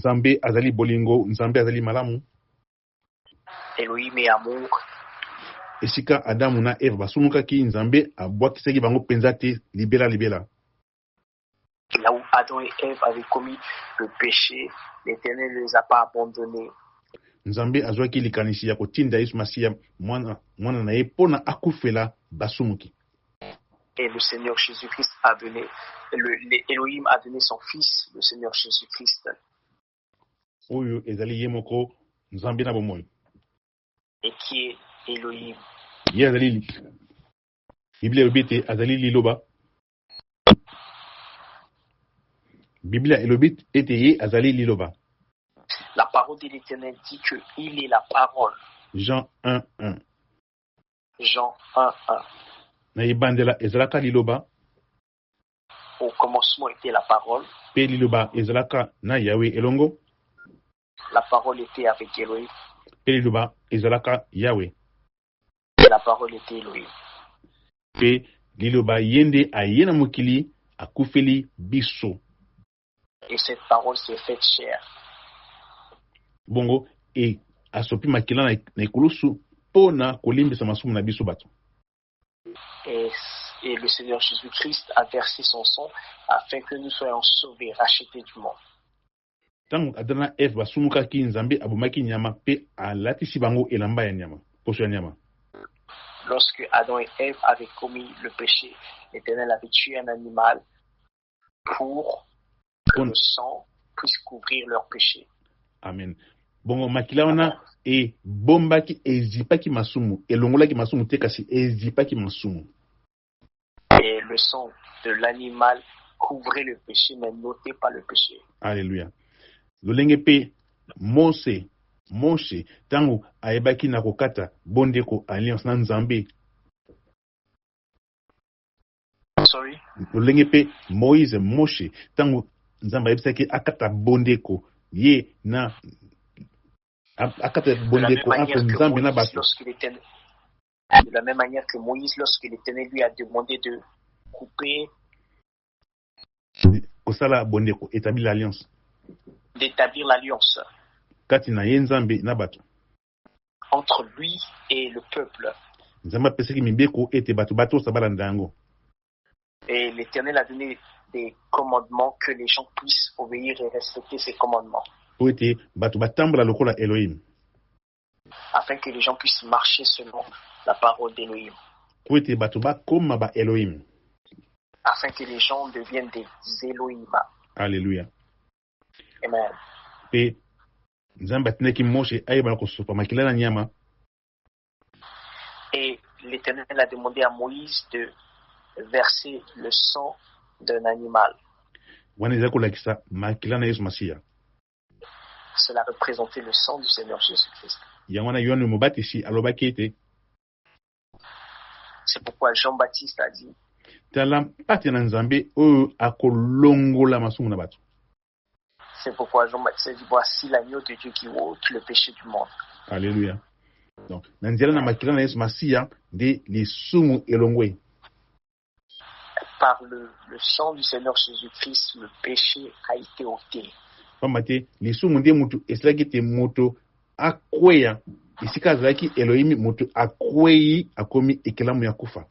Nzambe azali bolingo, Nzambe azali malamu. Elohim est amour. Esika Adamu na Eve basumukaki, Nzambe abwakisaki bango penza te libela. Là où Adam et Ève avaient commis le péché, l'Éternel ne les a pas abandonnés. Nzambe azwaki likanisi ya kotinda Yesu Masiya mwana na ye pona akufela basumuki. Et le Seigneur Jésus-Christ a donné, Elohim a donné son fils, le Seigneur Jésus-Christ. Oyo ezali ye moko Nzambe na bomoyo. Et qui est Elohim? Ye azali Biblia elobite azali liloba. Biblia elobite ete ye azali liloba. La parole de l'Éternel dit qu'il est la parole. Jean 1:1. Jean 1:1. Na ibandela ezalaka liloba. Au commencement était la parole. Pe liloba ezalaka na Yahweh elongo. La parole était avec Elohim. Pe liloba ezalaka Yahweh. Et la parole était Elohim. Pe liloba yende ayena mokili akufeli biso. Et cette parole s'est faite chair. Bongo e asopi makila na ekulusu pona kolimbisa masumu na biso bato. Et le Seigneur Jésus-Christ a versé son sang afin que nous soyons sauvés, rachetés du monde. Tango Adana Eve basumukaki, Nzambe abomaki nyama pe alatisi bango elamba ya nyama, poso ya nyama. Lorsque Adam et Ève avaient commis le péché, l'Éternel avait tué un animal pour que le sang puisse couvrir leur péché. Amen. Bongo makila wana e bombaki ezipaki masumu, elongolaki masumu te kasi ezipaki masumu. Et le sang de l'animal couvrait le péché mais n'ôtait pas le péché. Alléluia. Lolenge pe Moshe tango ayebaki na kokata bondeko alliance na Nzambe. Sorry. Lolenge pe Moshe tango Nzambe ayebisaki akata bondeko ye na akata bondeko entre Nzambe na bato. De la même manière que Moïse, lorsque l'Éternel lui a demandé de couper, kosala bondeko, établir l'alliance, d'établir l'alliance kati na ye Nzambe na bato, entre lui et le peuple. Nzambe apesaki mibeko ete bato sabalanda yango. Et l'Éternel a donné des commandements que les gens puissent obéir et respecter ces commandements. Po ete bato batambola lokola Elohim. Afin que les gens puissent marcher selon la parole d'Elohim. Po ete bato bakoma ba Elohim. Afin que les gens deviennent des Elohim. Alléluia. Amen. Pe Nzambe atinaki Moshe ayeba kosopa makila na nyama. Et l'Éternel a demandé à Moïse de verser le sang d'un animal. Wana eza kolakisa makila na Yesu Masiya. Cela représentait le sang du Seigneur Jésus-Christ. Yango na Yohane Mobatishi alobaki ete. C'est pourquoi Jean-Baptiste a dit, tala pati na Nzambe oyo akolongola masumu na bato. C'est pourquoi Jean-Baptiste a dit, voici l'agneau de Dieu qui ôte le péché du monde. Alléluia. Donc, na nzela na makila na Yesu Masiya de lisumu elongwe. Par le sang du Seigneur Jésus-Christ, le péché a été ôté. Pambate lisumu nde mutu esilaki te moto akweya isika azalaki Elohim moto akweyi akomi ekelamu ya kufa.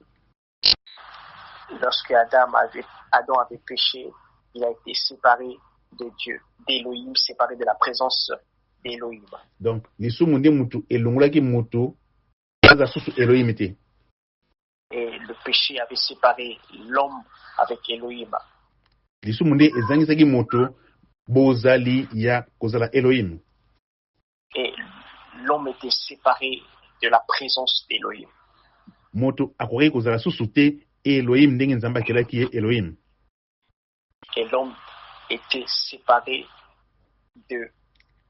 Lorsque Adam avait péché, il a été séparé de Dieu, d'Elohim, séparé de la présence d'Elohim. Donc lisumu nde mutu elongolaki moto aza susu Elohim te. Et le péché avait séparé l'homme avec Elohim. Lisumu nde ezangisaki moto bozali ya kozala Elohim. Et l'homme était séparé de la présence d'Elohim. Moto akoki kozala susu te Elohim ndenge Nzambe akelaki ye Elohim. Et l'homme était séparé de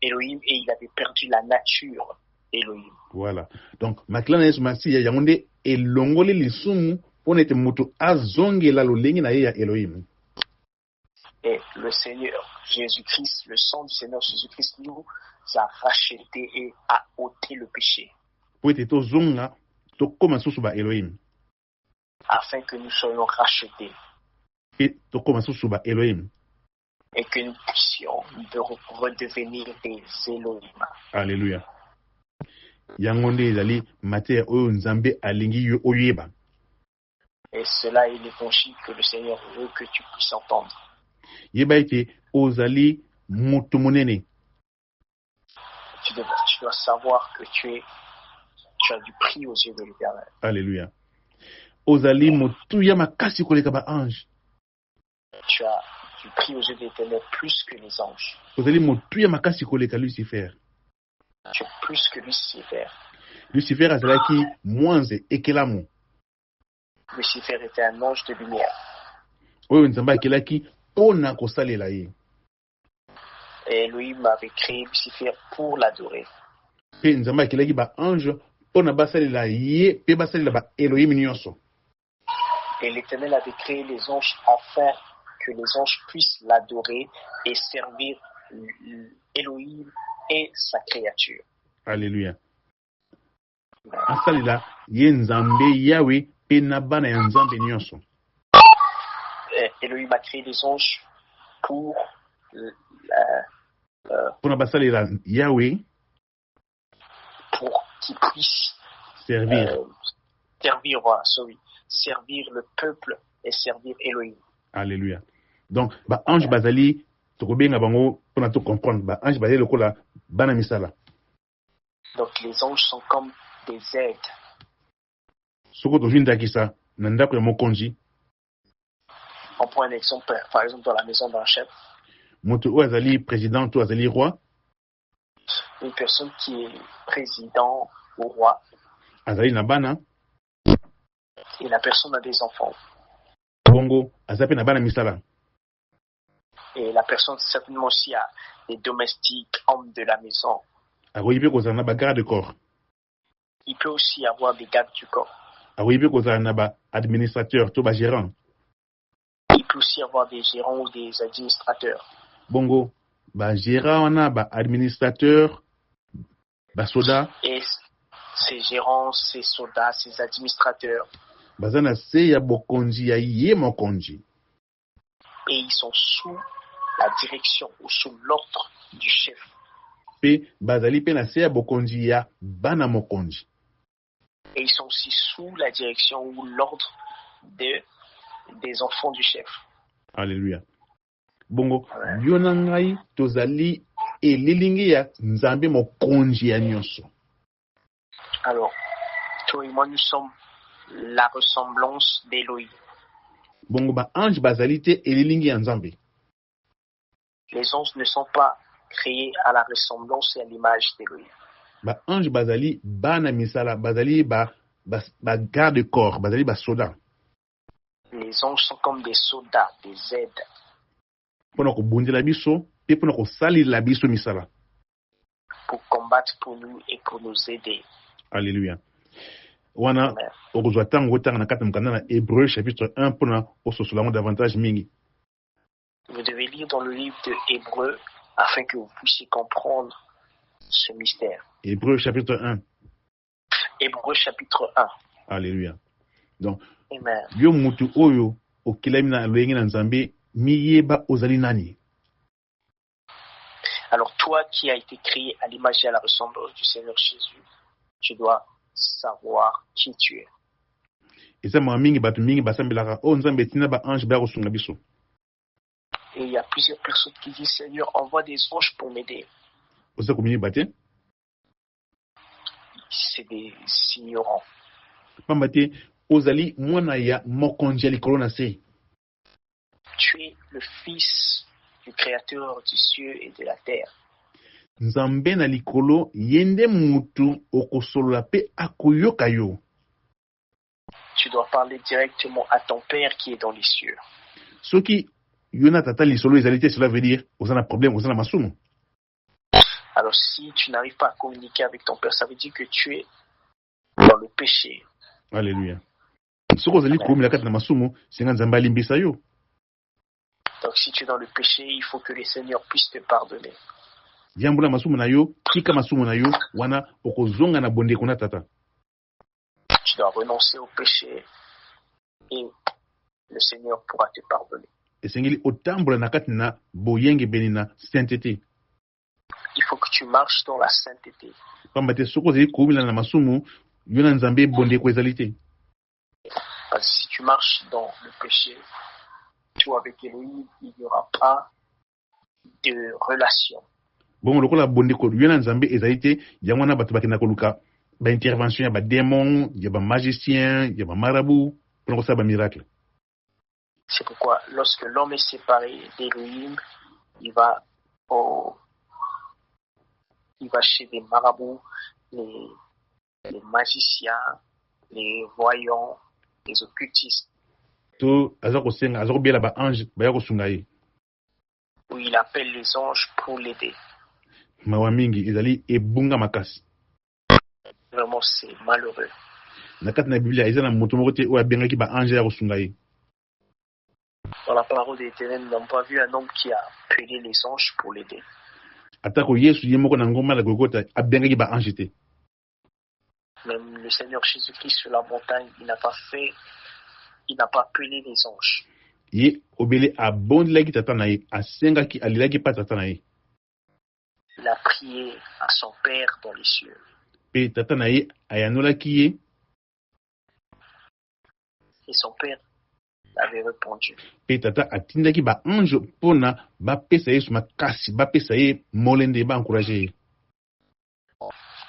Elohim et il avait perdu la nature d'Elohim. Voilà. Donc makila na Yesu Masiya yango nde elongoli lisumu pona ete moto azongela lolenge na ye ya Elohim. Et le Seigneur Jésus-Christ, le sang du Seigneur Jésus-Christ nous a racheté et a ôté le péché. Po ete tozonga tokoma susu ba Elohim. Afin que nous soyons rachetés. Et tokoma susu ba Elohim. Et que nous puissions de redevenir des Elohim. Alléluia. Yango nde ezali matière oyo Nzambe alingi yo oyeba. Et cela est l'évangile que le Seigneur veut que tu puisses entendre. Yeba ete ozali moto monene. Tu dois savoir que tu as du prix aux yeux de l'Éternel. Alléluia. Ozali motuya makasi koleka ba ange. Tu as du prix aux yeux de l'Éternel plus que les anges. Ozali motuya makasi koleka Lucifer. Tu es plus que Lucifer. Lucifer azalaki mwanze ekelamu. Lucifer était un ange de lumière. Oyo Nzambe akelaki pona kosalela ye. Et Elohim avait créé Lucifer pour l'adorer. Pe Nzambe akelaki ba ange pona basalela ye pe basalela ba Elohim nyonso. Et l'Éternel avait créé les anges afin que les anges puissent l'adorer et servir Elohim et sa créature. Alléluia. Asalela ye Nzambe Yahweh pe na bana ya Nzambe nyonso. Elohim a créé les anges pour Pona basalela Yahweh pour qu'ils puissent servir servir le peuple et servir Elohim. Alléluia. Donc ba ange bazali tokobenga bango pona to comprendre ba ange bazali lokola bana misala. Donc les anges sont comme des aides. Soko tovindaki sa na ndako ya mokonzi. On prend un exemple, par exemple dans la maison d'un chef. Moto oyo azali président to azali roi. Une personne qui est président ou roi. Azali na bana. Et la personne a des enfants. Bongo azape na bana misala. Et la personne certainement aussi a des domestiques, hommes de la maison. Akoyipe kozala na ba garde corps. Il peut aussi avoir des gardes du corps. Akoyipe kozala na ba administrateur to ba gérant. Il peut aussi avoir des gérants ou des administrateurs. Bongo ba gérant wana ba administrateur ba soda. Et ces gérants, ces soldats, ces administrateurs. Bazana se ya bokonzi ya ye mokonzi. Et ils sont sous la direction ou sous l'ordre du chef. Pe bazali pe na se ya bokonzi ya bana mokonzi. Et ils sont aussi sous la direction ou l'ordre des enfants du chef. Alléluia. Bongo yo na ngai tozali elilingi ya Nzambe mokonzi ya nyonso. Alors, toi et moi, nous sommes la ressemblance d'Elohim. Bongo ba ange bazali te elilingi ya Nzambe. Les anges ne sont pas créés à la ressemblance et à l'image d'Elohim. Ba ange bazali bana misala bazali ba garde corps bazali ba soda. Les anges sont comme des soldats, des aides. Pona ko bundela biso pe pona ko salila biso misala. Pour combattre pour nous et pour nous aider. Alléluia. Wana okozwa tango tanga na kati mukanda na Hébreu chapitre 1 pona ososolango davantage mingi. Vous devez lire dans le livre de Hébreu afin que vous puissiez comprendre ce mystère. Hébreu chapitre 1. Hébreu chapitre 1. Alléluia. Donc, Amen. Yo mutu oyo okilami na loyengi na Nzambe miyeba ozali nani. Alors toi qui as été créé à l'image et à la ressemblance du Seigneur Jésus, tu dois savoir qui tu es. Eza mwa mingi batu mingi basambelaka o Nzambe tina ba ange ba kosunga biso. Et il y a plusieurs personnes qui disent Seigneur, envoie des anges pour m'aider. Oza komini bate? C'est des ignorants. Pambate ozali mwana ya mokonzi ya likolo na se. Tu es le fils du créateur du ciel et de la terre. Nzambe na likolo yende mutu okosolola pe akoyoka yo. Tu dois parler directement à ton Père qui est dans les cieux. Soki yona tata lisolo ezalité, cela veut dire ozana problème, ozana masumu. Alors si tu n'arrives pas à communiquer avec ton Père, ça veut dire que tu es dans le péché. Alléluia. Soko ozali komela kati na masumu, singa Nzambe alimbisa yo. Donc si tu es dans le péché, il faut que le Seigneur puisse te pardonner. Yambula masumu na yo, kika masumu na yo, wana okozonga na bondeko na tata. Tu dois renoncer au péché et le Seigneur pourra te pardonner. esengeli otambola na kati na boyengebeni na sainteté. Il faut que tu marches dans la sainteté. Pamba te soki ozali kowumela na masumu yo na nzambe ebondeko ezali te. Parce que si tu marches dans le péché, toi avec Elohim, il n'y aura pas de relation. Bongo lokola bondeko yo na nzambe ezali te, yango wana bato bakenda koluka baintervention ya badémon, ya bamagicien, ya bamarabu mpona kosala bamiracle. C'est pourquoi lorsque l'homme est séparé d'Elohim, il va chez des marabouts, les magiciens, les voyants, les occultistes. To aza kosenga aza kobela ba ange baya kosunga ye. Où il appelle les anges pour l'aider. Mawa mingi ezali ebunga makasi. Vraiment, c'est malheureux. Na kati na Biblia eza na moto moko te oyo abengaki ba ange ya kosunga ye. Dans la parole de l'Éternel, nous n'avons pas vu un homme qui a appelé les anges pour l'aider. Atako Yesu ye moko na ngomba la Golgotha abengaki ba ange te. Même le Seigneur Jésus-Christ sur la montagne, il n'a pas appelé les anges. Ye obele abondelaki tata na ye, asengaki alilaki pa tata na ye. Il a prié à son Père dans les cieux. Pe tata na ye ayanolaki ye. Et son Père avait répondu. Pe tata atindaki ba ange pona ba pesa Yesu makasi, ba pesa ye molende ba encourager ye.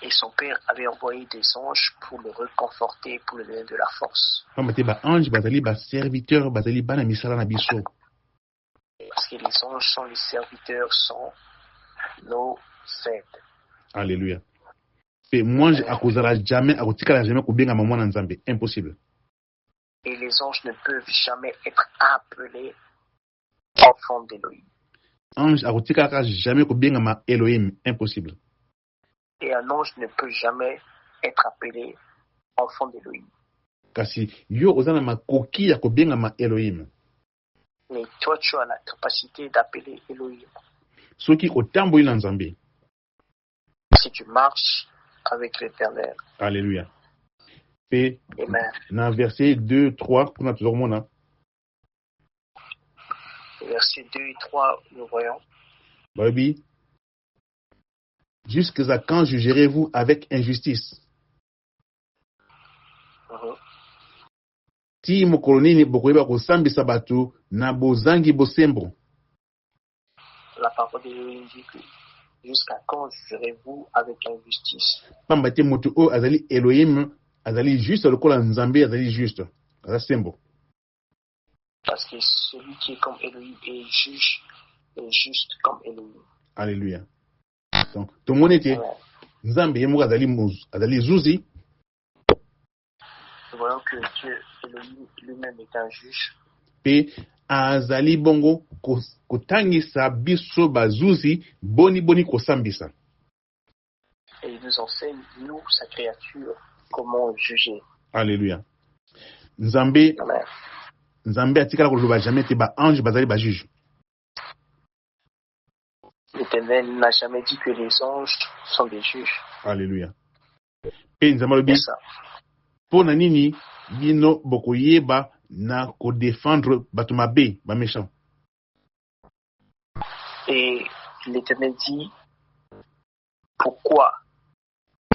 Et son Père avait envoyé des anges pour le réconforter, pour lui donner de la force. Pamba ba ange bazali ba serviteur, bazali bana misala na biso. Parce que les anges sont les serviteurs, sont nos aides. Alléluia. Pe mwange akozala jamais, akotikala jamais kobenga mwana nzambe, impossible. Et les anges ne peuvent jamais être appelés enfants d'Elohim. Ange akotikala jamais kobenga ma Elohim, impossible. Et un ange ne peut jamais être appelé enfant d'Elohim. Kasi yo ozana makoki ya kobenga ma Elohim. Mais toi, tu as la capacité d'appeler Elohim. Soki otamboyi na nzambe. Si tu marches avec l'Éternel. Alléluia. Et Amen. Dans verset 2, 3, on a toujours mon. Verset 2 et 3, nous voyons. Baby. Jusqu'à quand jugerez-vous avec injustice? Ti mokolonini bokoyeba kosambisa bato na bozangi bosembo. La parole de Dieu dit que jusqu'à quand jugerez-vous avec injustice? Pamba te moto o azali Elohim, azali juste lokola nzambe azali juste. Azali sembo. Parce que celui qui est comme Elohim est juste comme Elohim. Alléluia. Donc, tout le monde était nzambe yemo azali zuzi. Nous voyons que Dieu, Elohim lui-même est un juge. Pe azali bongo kotangisa biso bazuzi boni kosambisa. Et il nous enseigne, nous, sa créature, comment juger. Alléluia. Nzambe atikala koloba jamais te ba ange bazali ba juge. L'Éternel n'a jamais dit que les anges sont des juges. Alléluia. Pe nzambe lobi pona nini bino bokoyeba na ko défendre bato mabe ba méchant. Et l'Éternel dit pourquoi?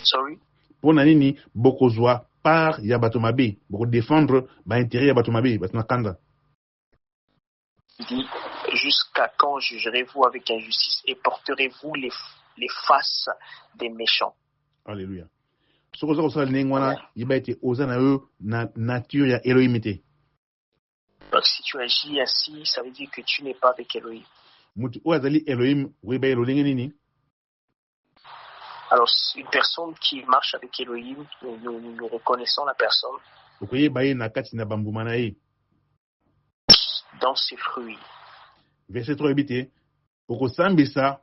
Sorry. Pona nini bokozwa part ya bato mabe, boko défendre ba intérêt ya bato mabe, bato nakanda. Il dit jusqu'à quand jugerez-vous avec injustice et porterez-vous les faces des méchants? Alléluia. Ce que ça nengwana yiba ete oza na yo na nature ya Elohim te. Donc si tu agis ainsi, ça veut dire que tu n'es pas avec Elohim. Mutu o azali Elohim wiba Elohim nini? Alors une personne qui marche avec Elohim, nous reconnaissons la personne Okoye baye na kati na bambuma na ye. Dans ses fruits. Verset 3 ebite okosambisa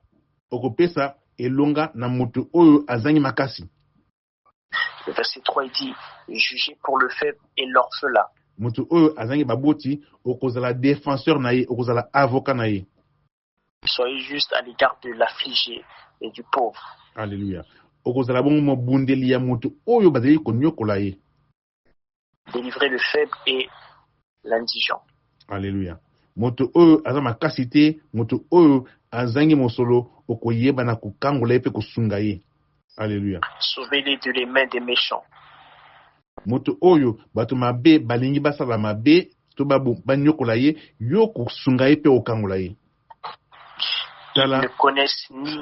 okopesa elonga na mutu oyo azangi makasi. Le verset 3 il dit jugez pour le faible et l'orphelin. Mutu oyo azangi baboti okozala défenseur na ye, okozala avocat na ye. Soyez juste à l'égard de l'affligé et du pauvre. Alléluia. Okozala bongo mobundeli ya mutu oyo bazali konyokola ye. Délivrer le faible et l'indigent. Alléluia. moto oyo aza makasi te, moto oyo azangi mosolo okoyeba na kokangola ye mpe kosunga ye. Alléluia. Sauvez-les de les mains des méchants. Moto oyo bato mabe balingi basala mabe to banyokola ye yo kosunga ye mpe kokangola ye. Ils ne connaissent ni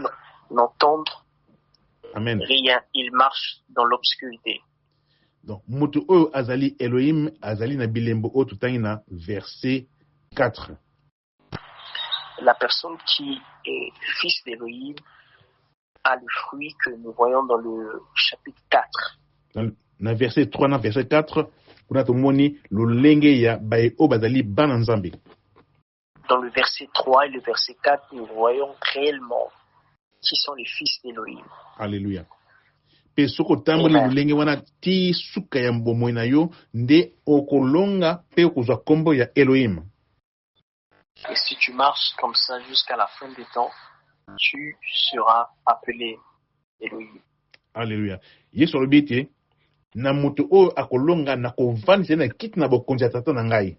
n'entendent Amen. rien, ils marchent dans l'obscurité. Donc moto oyo azali Elohim azali na bilembo oyo tutangi na verset 4. La personne qui est fils d'Elohim a le fruit que nous voyons dans le chapitre 4. Dans le verset 3 na verset 4, kuna tomoni lolenge ya bae o bazali bana nzambe. Dans le verset 3 et le verset 4, nous voyons réellement qui sont les fils d'Elohim. Alléluia. Pe soko tamboli lolenge wana ti suka ya mbomoi na yo nde okolonga pe okozwa kombo ya Elohim. Et si tu marches comme ça jusqu'à la fin des temps, tu seras appelé Elohim. Alléluia. Yesu alobi te na moto oyo akolonga na kovandisa na kiti na bokonzi ya tata na ngai.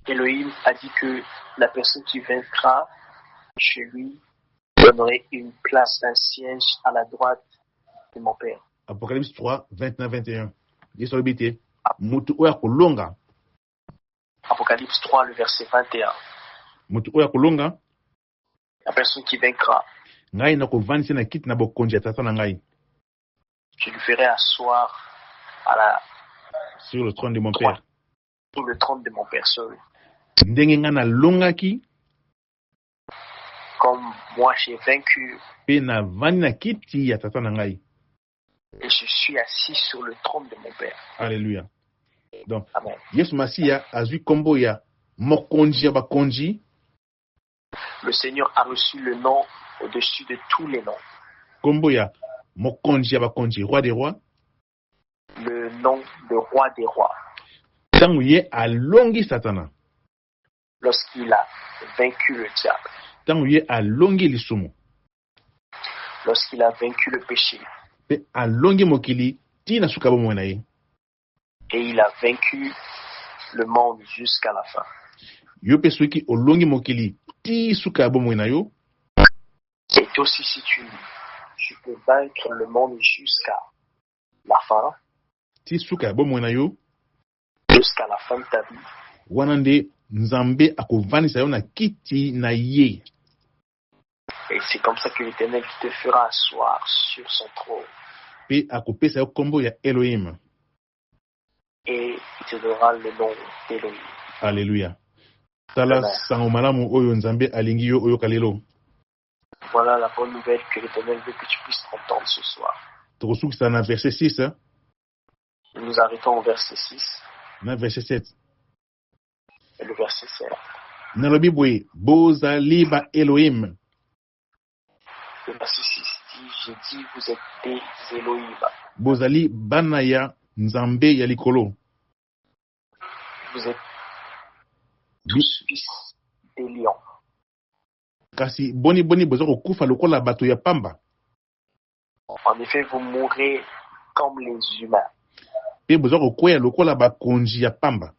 Elohim a dit que la personne qui vaincra chez lui donnerait une place, un siège à la droite de mon Père. Apocalypse 3, 29-21. Yesu alobi te moto oyo akolonga. Apocalypse 3, le verset 21. Moto oyo akolonga. La personne qui vaincra. Ngai na kovandisa na kiti na bokonzi ya tata na ngai. Je lui ferai asseoir sur le trône de mon Père. Sur le trône de mon Père, sorry. Ndenge nga na longaki. Comme moi j'ai vaincu. Pe na vandi na kiti ya tata na ngai. Et je suis assis sur le trône de mon Père. Alléluia. Donc, Amen. Yesu Masiya azui kombo ya mokonzi ya bakonzi. Le Seigneur a reçu le nom au-dessus de tous les noms. Kombo ya mokonzi ya bakonzi, roi des rois. Le nom de roi des rois. Tangu ye alongi Satana. Lorsqu'il a vaincu le diable. Tangu ye alongi lisumu. Lorsqu'il a vaincu le péché. Pe alongi mokili tina suka bomoi na ye. Et il a vaincu le monde jusqu'à la fin. Yo pe soki olongi mokili ti suka bomoi na yo. Et aussi si tu peux vaincre le monde jusqu'à la fin. Ti suka bomoi na yo. Jusqu'à la fin de ta vie. Wana nde Nzambe akovanisa yo na kiti na ye. Et c'est comme ça que l'Éternel te fera asseoir sur son trône. Pe akopesa yo kombo ya Elohim. Et il te donnera le nom d'Elohim. Alléluia. Tala sango malamu oyo Nzambe alingi yo oyo kalelo. Voilà la bonne nouvelle que l'Éternel veut que tu puisses entendre ce soir. Tokosukisa na verset 6. Nous nous arrêtons au verset 6. Na verset 7. Et le verset 7. Nalobi boye bozali ba Elohim. Le verset 6 dit, j'ai dit vous êtes des Elohim. Bozali bana ya Nzambe ya likolo. Vous êtes tous fils des lions. Kasi boni bozo kokufa lokola bato ya pamba. En effet, vous mourrez comme les humains. Pe bozo kokwea lokola bakonzi ya pamba.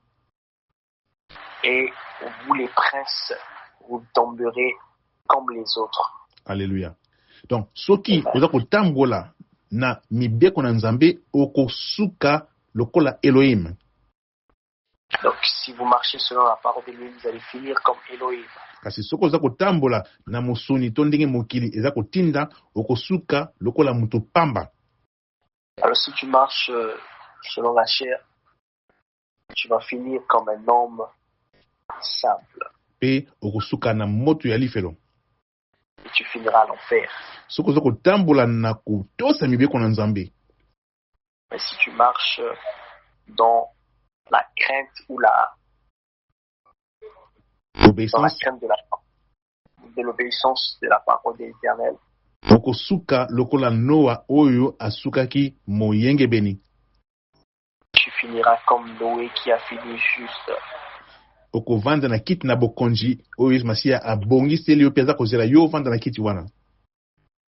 Et vous les princes, vous tomberez comme les autres. Alléluia. Donc, soki bozo kotambola na mibeko na Nzambe okosuka lokola Elohim. Donc, si vous marchez selon la parole de Dieu, vous allez finir comme Elohim. Kasi soko oza kotambola na mosuni to ndenge mokili eza kotinda okosuka lokola mutu pamba. Alors si tu marches selon la chair, tu vas finir comme un homme simple. Pe okosuka na moto ya lifelo. Et tu finiras à l'enfer. Soko oza kotambola na kotosa mibeko na Nzambe. Mais si tu marches dans la crainte ou dans la crainte de l'obéissance de la parole de l'Éternel. Okosuka lokola Noa oyo asukaki moyenge beni. Tu finiras comme Noé qui a fini juste. Okovanda na kiti na bokonji oyo Masiya abongiseli yo peza kozela yo vanda na kiti wana.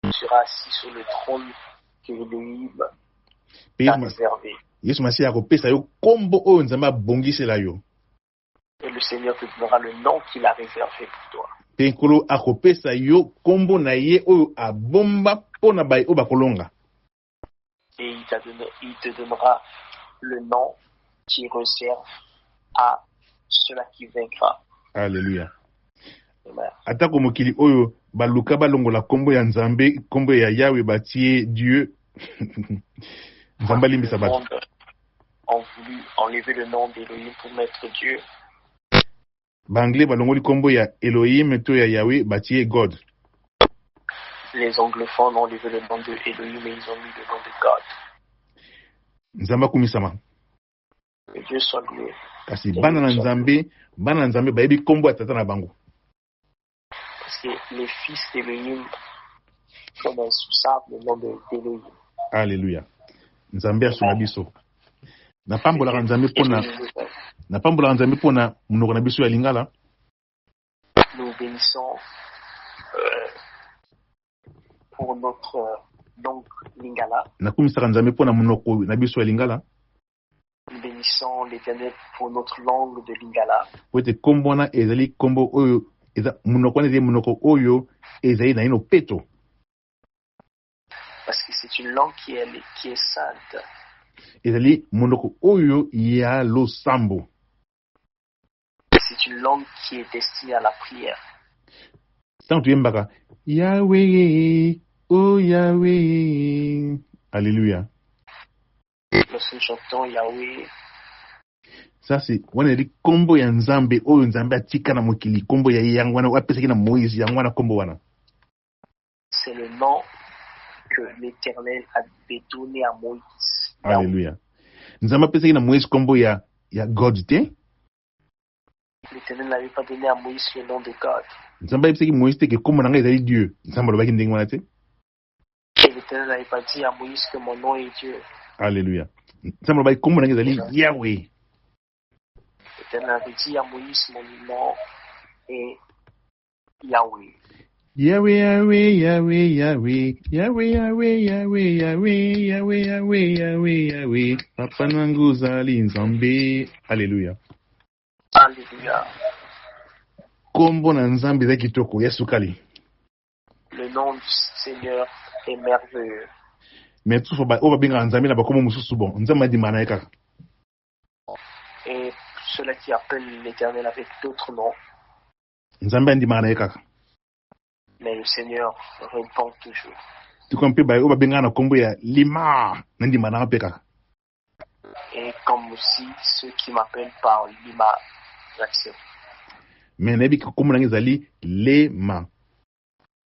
Tu seras assis sur le trône que Elohim t'a réservé. Yesu Masiya akopesa yo kombo oyo Nzambe abongisela yo. Et le Seigneur te donnera le nom qu'il a réservé pour toi. Pe nkolo akopesa yo kombo na ye oyo abomba pona bai o bakolonga. Et il te donnera le nom qui réserve à cela qui vaincra. Alléluia. Amen. Atako mokili oyo baluka balongola kombo ya Nzambe, kombo ya Yahweh batie Dieu. Nzamba limbisa bato. Ont voulu enlever le nom d'Élohim pour mettre Dieu. Banglais balongoli kombo ya Elohim to ya Yahweh batie God. Les anglophones ont enlevé le nom de Elohim et ils ont mis le nom de God. Nzamba kumisama. Que Dieu soit loué. Kasi bana na Nzambe bayebi kombo ya tata na bango. Parce que les fils d'Elohim savent le nom d'Elohim. Alléluia. Nzambe asuna biso. Na pambola Nzambe pona munoko na biso ya lingala. Nous bénissons pour notre langue lingala. Na kumisaka Nzambe pona munoko na biso ya lingala. Nous bénissons l'Éternel pour notre langue de lingala. Pote kombo na ezali kombo oyo munoko na ezali munoko oyo ezali na ino peto. Parce que c'est une langue qui est sainte. Ezali munoko oyo ya losambo. C'est une langue qui est destinée à la prière. Tant tu yembaka Yahweh, oh Yahweh. Alléluia. Lorsque nous chantons Yahweh, ça c'est wana di kombo ya Nzambe oyo Nzambe atika na mokili, kombo ya yangwana wapesaki na Moïse yangwana kombo wana. C'est le nom que l'Éternel avait donné à Moïse. Alléluia. Nzambe apesaki na Moïse kombo ya God te. L'Éternel n'avait pas donné à Moïse le nom de God. Nzambe apesaki Moïse te ke kombo na ngai ezali Dieu. Nzambe alobaki ndenge wana te. Et l'Éternel n'avait pas dit à Moïse que mon nom est Dieu. Alléluia. Nzambe alobaki kombo na ngai ezali Yahweh. L'Éternel avait dit à Moïse mon nom est Yahweh. Yahweh, Yahweh, Yahweh, Yahweh, Yahweh, Yahweh, Yahweh, Yahweh, Yahweh, Yahweh, Yahweh, Yahweh, Papa nangu zali Nzambe. Alléluia. Alléluia. Kombo na Nzambe eza kitoko ya sukali. Le nom du Seigneur est merveilleux. Mais tout faut ba benga Nzambe na ba kombo mususu bon. Nzambe adima na kaka. Et ceux-là qui appellent l'Éternel avec d'autres noms. Nzambe adima na kaka. Mais le Seigneur répond toujours. Tu comprends ba benga na kombo ya Lima na ndima na kaka. Et comme aussi ceux qui m'appellent par Lima, j'accepte. Mais nabi kombo na ngezali Lema.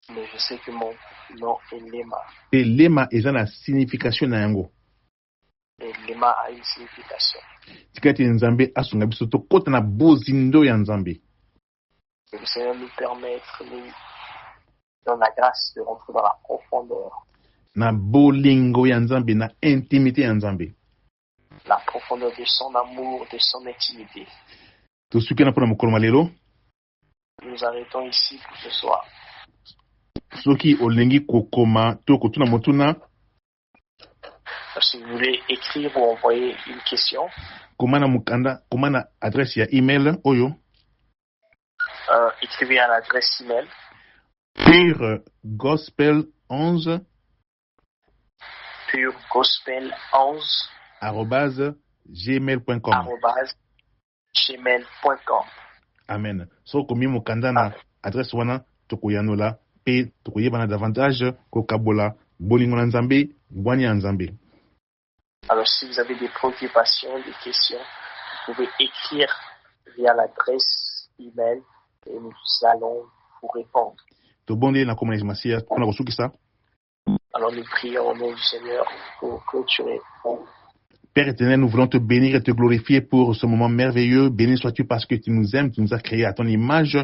Mais je sais que mon nom est Lema. Et Lema eza na signification na yango. Et Lema a une signification. Tikati Nzambe asunga biso to kota na bozindo ya Nzambe. Que le Seigneur nous permette, nous donne la grâce de rentrer dans la profondeur. Na bolingo ya Nzambe, na intimité ya Nzambe. La profondeur de son amour, de son intimité. Tosuki na pona mokolo malelo. Nous arrêtons ici pour ce soir. Soki olengi kokoma to kotuna motuna. Si vous voulez écrire ou envoyer une question. Komana mukanda, komana adresse ya email oyo. Écrivez à l'adresse email. Pure Gospel 11 @gmail.com. Amen. So komi mukanda na adresse wana tokoyanola pe tokoyebana davantage kokabola bolingo na Nzambe bwani ya Nzambe. Alors si vous avez des préoccupations, des questions, vous pouvez écrire via l'adresse email et nous allons vous répondre. Alors nous prions au nom du Seigneur pour clôturer. Père éternel, nous voulons te bénir et te glorifier pour ce moment merveilleux. Béni sois-tu parce que tu nous aimes, tu nous as créés à ton image.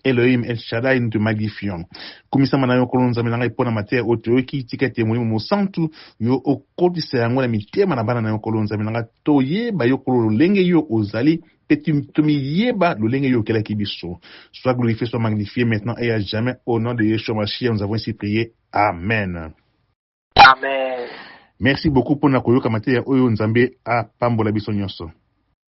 Elohim El Shaddai, nous te magnifions. Komisa manayo kolonza melanga ipona matea oto ki tikete mulimo musantu yo okotisa yango na mitema na bana na yo kolonza melanga toye ba yo kololo lenge yo ozali petumi yeba lo lenge yo kela kibiso. Sois glorifié, sois magnifié maintenant et à jamais au nom de Yeshua Mashiach. Nous avons ainsi prié. Amen. Amen. Merci beaucoup pour na koyoka matea oyo Nzambe a pambola biso nyonso.